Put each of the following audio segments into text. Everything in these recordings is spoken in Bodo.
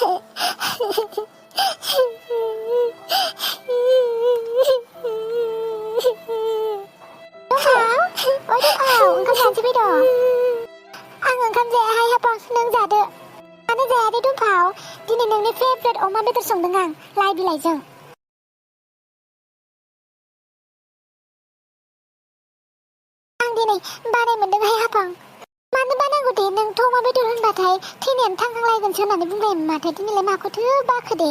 ओंखाम जानोसै फैद' आं ओंखाम जाया हाय हाबां नों जादो मानो जाया दे दुमफाव दिनै नोंनि फेभरेट अमा बेदर संदों आं लाइ बिलाइजों आं दिनै बानाय मोनदों हाय हाबां मानो बानांगौ दे नोंथ' अमा बेदर होनबाथाय थैनायानो थांखांलायगोनसो होननानै बुंबायमोन माथो दिनैलाय माखौथो बाखो दे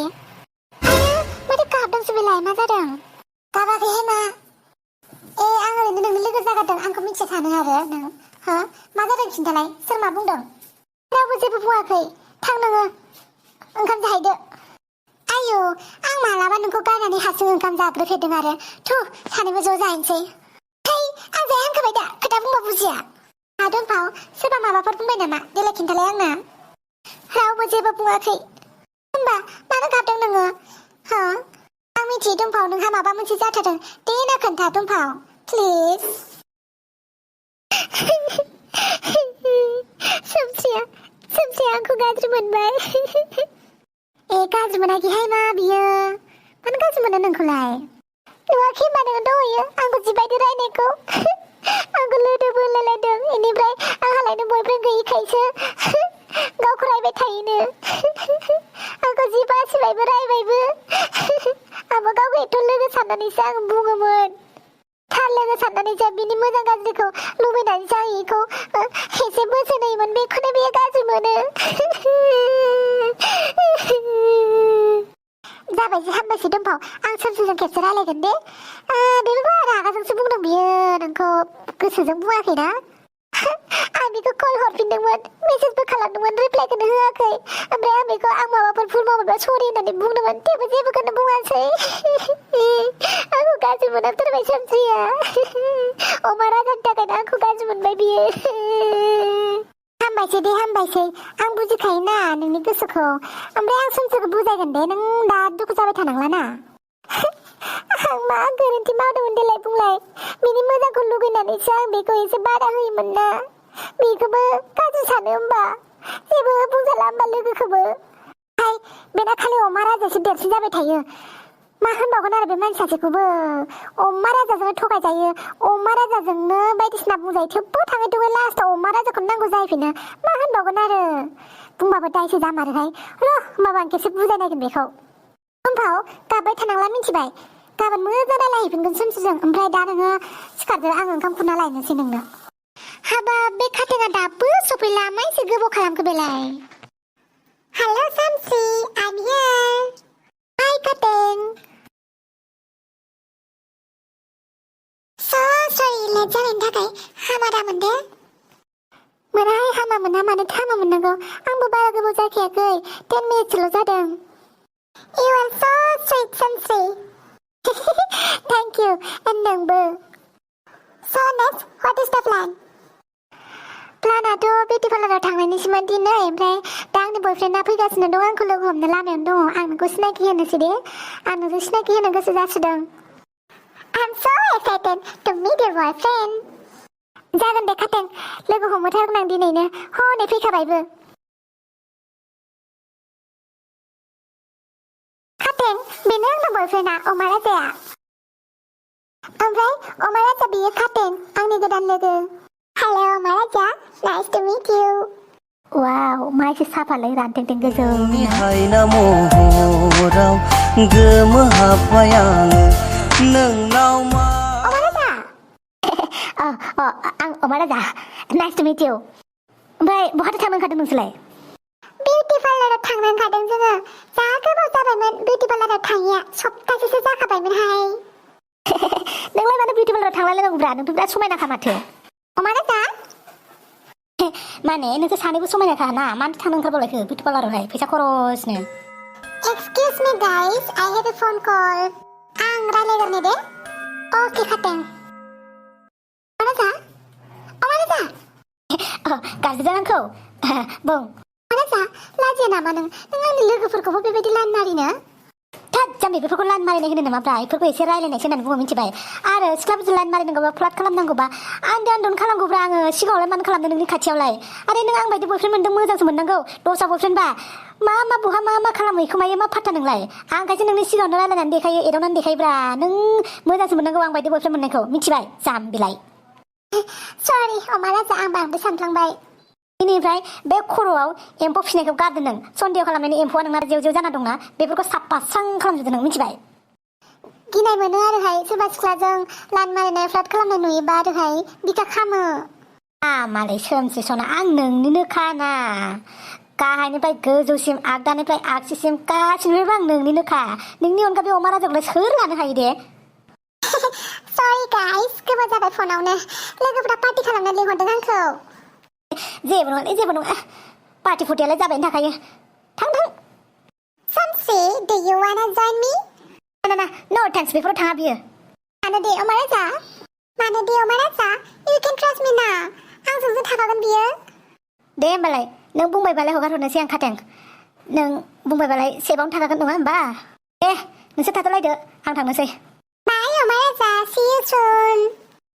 आया माथो गाबदोंसो बेलाय मा जादों गाबाखैहाय मा आं ओरैनो नोंनि लोगो जागारदों आंखौ मिथिया सानो आरो नों हो मा जादों खिन्थालाय सोर मा बुंदों रावबो जेबो बुङाखै थां नोङो ओंखाम जाहैदो आयौ आं मालाबा नोंखौ गारनानै हारसिं ओंखाम जाग्रोफेरदों आरो थु सानैबो ज' जाहैनोसै है आं जाया होनखाबाय दा खोथा बुंबा बुजिया दोनफाव सोरबा माबाफोर बुंबाय नामा देलाय खिन्थालाय आंनो रावबो जेबो बुङाखै होनबा मानो गाबदों नोङो हो आं मिथियो दुमफाव नोंहा माबा मोनसे जाथारदों दे ना खोन्था दुमफाव प्लिज सोमस्रिया आंखौ गाज्रि मोनबाय गाज्रि मोनाखैहाय मा बियो मानो गाज्रि मोनो नोंखौलाय नुवाखै होनबा नोङो दहैयो आंखौ जिबायदि रायनायखौ आंखौ लोदोबो होनलायलायदों बेनिफ्राय आंहालायनो बयफ्रेन्ड गैयिखायसो गावखौ रायबाय थायोनो आंखौ जि बासिबायबो रायबायबो आंबो गावखौ एथ' लोगो साननानैसो आं बुङोमोन थार लोगो साननानैसो बिनि मोजां गाज्रिखौ लुबैनानैसो आं बेखौ एसे बोसोन होयोमोन बेखौनो बेयो गाज्रि मोनो जाबायसो हामबायसै दुमफाव आं सोमसिजों खेबसे रायलायगोन दे बेबो रागाजोंसो बुंदों बियो नोंखौ गोसोजों बुङाखैना आं बेखौ कल हरफिनदोंमोन मेसेजबो खालामदोंमोन रिप्लाइखौनो होआखै ओमफ्राय आं बेखौ आं माबाफोर भुल मावोबा सरि होननानै बुंदोंमोन थेवबो जेबोखौनो बुङासै आंखौ गाज्रि मोनथारबाय सोमसिया अमा राजानि थाखायनो आंखौ गाज्रि मोनबाय बियो हामबायसै दे हामबायसै आं बुजिखायोना नोंनि गोसोखौ ओमफ्राय आं सोमसिखौ बुजायगोन दे नों दा दुखु जाबाय थानांलाना आं मा गोरोन्थि मावदोंमोन देलाय बुंलाय बिनि मोजांखौ लुगैनानैसो आं बेखौ एसे बादा होयोमोन ना बेखौबो गाज्रि सानो होमबा जेबो बुंजाला होमबा लोगोखौबो हाय बेना खालि अमा राजासो देरसिन जाबाय थायो मा होनबावगोन आरो बे मानसि सासेखौबो अमा राजाजोंनो थगायजायो अमा राजाजोंनो बायदिसिना बुंजायो थेवबो थाङै थुङै लास्टाव अमा राजाखौनो नांगौ जाहैफिनो मा होनबावगोन आरो बुंबाबो दायसो जामारोहाय होमबाबो आं खेबसे बुजायनायगोन बेखौ दुमफाव गाबबाय थानांला मिथिबाय गाबोन मोजां रायलायहैफिनगोन सोमसिजों ओमफ्राय दा नोङो सिखारदो आं ओंखाम खुरना लायनोसै नोंनो हाबा बे खाथेङा दाबो सफैला मा एसे गोबाव खालामखो बेलाय हेल' सोमसि आइम हियार हाय खाथें सरि लेट जानायनि थाखाय हामा दा मोनदे मोनाहाय हामा मोना मानोथो हामा मोननांगौ आंबो बारा गोबाव जाखायाखै 10 मिनिटसोल' जादों You are so sweet, Samsi. Thank you, and नोंबो. So next, what is the plan? प्लानाथ' बिउटि पार्लाराव थांनायनिसोमोन दिनै ओमफ्राय दा आंनि बयफ्रेन्डआ फैगासिनो दं आंखौ लोगो हमनो लामायावनो दङ आं नोंखौ सिनाखि होनोसै दे आं नोंखौ सिनाखि होनो गोसो जासोदों I'm so excited to meet your boyfriend. जागोन दे खाथें लोगो हमहैथारगोन आं दिनैनो हनै फैखाबायबो बेनो आंना बयफ्रेन्डआ अमा राजाया ओमफ्राय अमा राजा बियो खाथें आंनि गोदान लोगो हेलो अमा राजा नाइस टु मीट यू वाव मा एसे साफालै रानथेंथें गोजौनि हायना महराव गोमोहाबबाय आङो नोंनाव मा अमा राजा आं अमा राजा नाइस टु मीट यू ओमफ्राय बहाथो थांनो ओंखारदों नोंसोरलाय बिउटि पार्लाराव थांनो ओंखारदों जोङो जा गोबाव जाबायमोन बिउटि पार्लाराव थाङिया सप्तासेसो जाखाबायमोनहाय नोंलाय मानो बिउटि पार्लाराव थांलाय लोगोब्रा नोंथ' बिराद समायनाखा माथो अमा राजा माने नोंसोर सानैबो समायनाखा ना मानो थांनो ओंखारबावलायखो बिउटि पार्लारावहाय फैसा खरसनो excuse me guys I have a phone call आं रायलायगोरनि दे ओके खाथें अमा राजा गाज्रिजों आंखौ बुं लाजिया नामा नों आंनि लोगोफोरखौबो बेबायदि लाइन मारिनो थोद जाम्बि बेफोरखौ लाइन मारिनाय होनो नामाब्रा बेफोरखौ एसे रायलायनायसो होननानै बुङो मिथिबाय आरो सिख्लाफोरजों लाइन मारिनांगौबा फ्लाट खालामनांगौबा आन्दोन खालामगौब्रा आङो सिगाङावलाय मानो खालामदों नोंनि खाथियावलाय आरो नों आं बायदि बयफ्रेन्ड मोनदों मोजांसो मोननांगौ दस्रा बयफ्रेन्डबा मा बहा मा खालामो बेखौ मायो मा फात्ता नोंलाय आं खायसे नोंनि सिगाङावनो रायलायनानै देखायो एदावनानै देखायोब्रा नों मोजांसो मोननांगौ आं बायदि बयफ्रेन्ड मोननायखौ मिथिबाय जाम्बिलाय सरि अमा राजा आं बांद्राय सानफ्लांबाय बेनिफ्राय बे खर'आव एम्फौ फिसिनायखौ गारदो नों सन्देह खालामनायनि एम्फौआ नोंना जेव जेव जाना दंना बेफोरखौ साफा स्रां खालामजोबदो नों मिथिबाय गिनाय मोनो आरोहाय सोरबा सिख्लाजों लाइन मारिनाय फ्लाट खालामनाय नुयोबा आरोहाय बिखा खामो मालाय सोमसि सना आं नोंनिनो खाना गाहायनिफ्राय गोजौसिम आगदानिफ्राय आगसिसिम गासिनिफ्रायबो आं नोंनिनोखा नोंनि अनगा बे अमा राजाखौलाय सोर लानो हायो दे सरि गाइस गोबाव जाबाय फनावनो लोगोफोरा पार्टि खालामनो लिंहरदों आंखौ जेबो नङा पार्टि फुटियालाय जाबायनो थाखायो थां सामसि डु यु वान्ना जइन मी ना नो थैंक्स बेफोराव थाङा बियो मानो दे अमा राजा यु कैन ट्रास्ट मी ना आंजोंसो थाफागोन बियो दे होमबालाय नों बुंबायबालाय हगार हरनोसै आं खाथें नों बुंबायबालाय सेफआवनो थाखागोन नङा होमबा दे नोंसोर थाथ'लायदो आं थांनोसै बाय अमा राजा सी यू सुन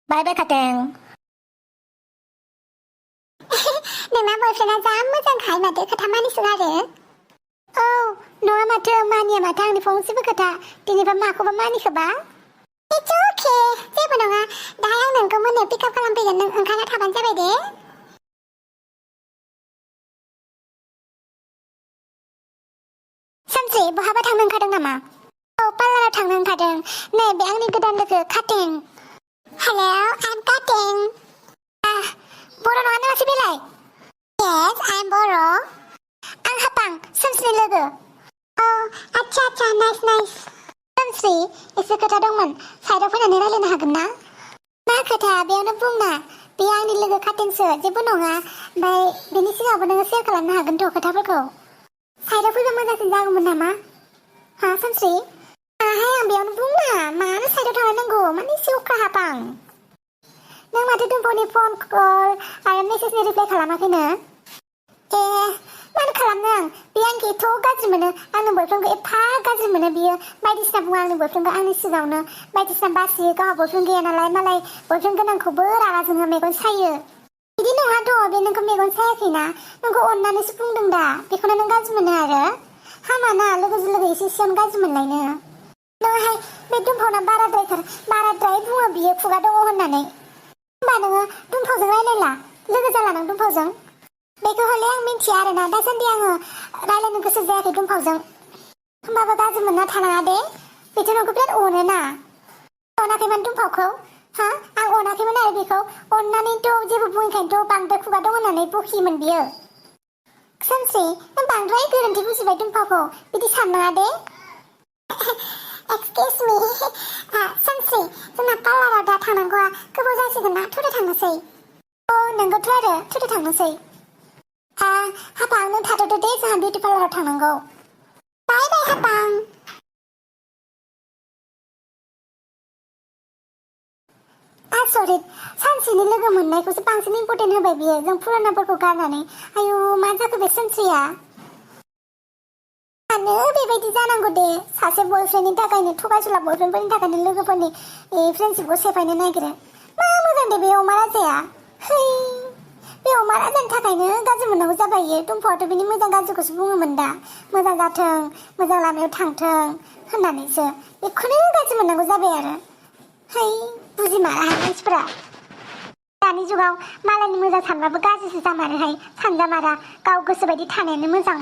बाय खाथें नोंना बयफ्रेन्डआ जा मोजांखाय माथो खोथा मानिसोगारो औ नङा माथो मानिया माथो आंनि फंसेबो खोथा दिनैबा माखौबा मानिखोबा इट्स अके जेबो नङा दाहाय आं नोंखौ मोनायाव पिकआप खालामफैगोन नों ओंखारना थाबानो जाबाय दे सानसे बहाबा थांनो ओंखारदों नामा औ पार्लाराव थांनो ओंखारदों नै बे आंनि गोदान लोगो खाथें हेलौ आइ एम खाथें बर' नङा नङासै बेलाय Yes, I'm Boro. आं हापां सोमस्रि लोगो औ आच्छा नाइस सोमस्रि एसे खोथा दंमोन साइडआव फैनानै रायलायनो हागोन ना मा खोथा बेयावनो बुंना बे आंनि लोगो खाथेंसो जेबो नङा ओमफ्राय बेनि सिगाङावबो नोङो सेयार खालामनो हागोनथ' खोथाफोरखौ साइडआव फैबा मोजांसिन जागौमोन नामा हा सोमस्रि आहाय आं बेयावनो बुंना मानो साइडआव थांनांगौ माने एसे अख्रा हापां नों माथो दुम्फावनि फन कल आरो मेसेजनि रिप्लाइ खालामाखैनो मानो खालामनो आं बे आंखौ एथ' गाज्रि मोनो आंनि बयफ्रेन्डखौ एफा गाज्रि मोनो बियो बायदिसिना बुङो आंनि बयफ्रेन्डखौ आंनि सिगाङावनो बायदिसिना बासियो गावहा बयफ्रेन्ड गैया नालाय मालाय बयफ्रेन्ड गोनांखौबो रागा जोङो मेगन सायो बिदि नङाथ' बे नोंखौ मेगन सायाखैना नोंखौ अननानैसो बुंदों दा बेखौनो नों गाज्रि मोनो आरो हामाना लोगोजों लोगो एसेयावनो गाज्रि मोनलायनो नोंहाय बे दुम्फावना बाराद्राय बुङो बियो खुगा दङ होननानै होमबा नोङो दुम्फावजों रायलायला लोगो जाला नों दुम्फावजों बेखौ हले आं मिन्थिया आरोना दासान्दि आङो रायलायनो गोसो जायाखै दुम्फावजों होमबाबो गाज्रि मोनना थानाङा दे बेथ' नोंखौ बिराद अनोना अनाखैमोन दुम्फावखौ हा आं अनाखैमोन आरो बेखौ अननानैथ' जेबो बुङैखायनोथ' बांद्राय खुगा दं होननानै बखियोमोन बियो सोमस्रि नों बांद्राय गोरोन्थि बुजिबाय दुम्फावखौ बिदि साननाङा दे एक्सकिउज मी सोमस्रि जोंना पार्लाराव दा थांनांगौआ गोबाव जासिगोन ना थुदो थांनोसै अ नोंगौथ' आरो थुदो थांनोसै हापां नों थाथ'दो दे जोंहा बिउटि पार्लाराव थांनांगौ बाय हापां सरि सानसेनि लोगो मोननायखौसो बांसिन इम्पर्टेन्ट होबाय बियो जों फुरानाफोरखौ गारनानै आयु मा जाखो बे सोमस्रिया मानो बेबायदि जानांगौ दे सासे बयफ्रेन्डनि थाखायनो थगायसुला बयफ्रेन्डफोरनि थाखायनो लोगोफोरनि फ्रेन्डशिपखौ सेफायनो नागिरो मा मोजां दे बे अमा राजाया है बे अमा राजानि थाखायनो गाज्रि मोननांगौ जाबाय दुम्फावथ' बिनि मोजां गाज्रिखौसो बुङोमोन दा मोजां जाथों मोजां लामायाव थांथों होननानैसो बेखौनो गाज्रि मोननांगौ जाबाय आरो है बुजिमारा मानसिफोरा दानि जुगाव मालायनि मोजां सानबाबो गाज्रिसो जामारोहाय सानजामारा गाव गोसोबायदि थानायानो मोजां